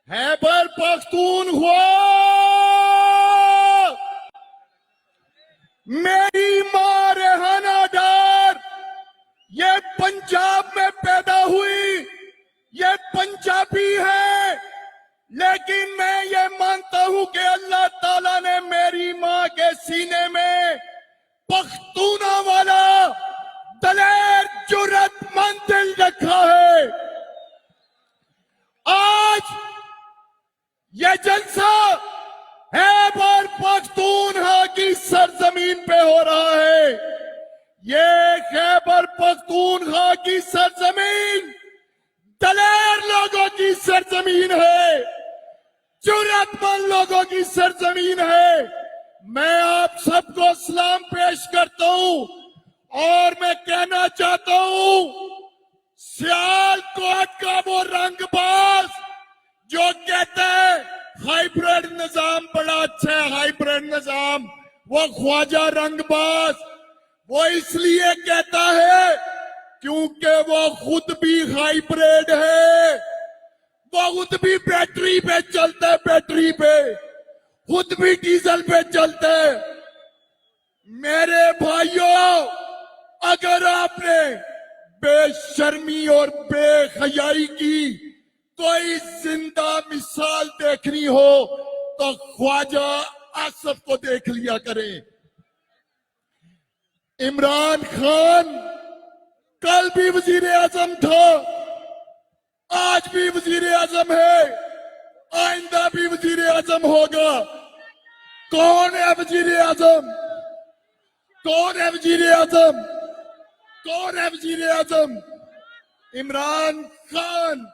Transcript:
खैबर पख्तूनख्वा मेरी मां रेहाना डार ये पंजाब में पैदा हुई, ये पंजाबी है, लेकिन मैं ये मानता हूं कि अल्लाह ताला ने मेरी मां के सीने में पख्तूना वाला दलेर जुर्रतमंद दिल रखा है। आज ये जलसा खैबर पख्तूनख्वा की सरजमीन पे हो रहा है। ये खैबर पख्तूनख्वा की सरजमीन दलेर लोगों की सरजमीन है, जुर्रतमंद लोगों की सरजमीन है। मैं आप सबको सलाम पेश करता हूं और मैं कहना चाहता हूं, सियालकोट का वो रंगबाज जो कहता है हाइब्रिड निजाम बड़ा अच्छा है, हाइब्रिड निजाम, वो ख्वाजा रंगबाज वो इसलिए कहता है क्योंकि वो खुद भी हाइब्रिड है, वो खुद भी बैटरी पे चलता है, बैटरी पे खुद भी डीजल पे चलता है। मेरे भाइयों, अगर आपने बेशर्मी और बेहयाई की कोई जिंदा मिसाल देखनी हो तो ख्वाजा आसफ को देख लिया करें। इमरान खान कल भी वजीर आजम था, आज भी वजीर आजम है, आइंदा भी वजीर आजम होगा। कौन है वजीर आजम? कौन है वजीर आजम? कौन है वजीर आजम? इमरान खान।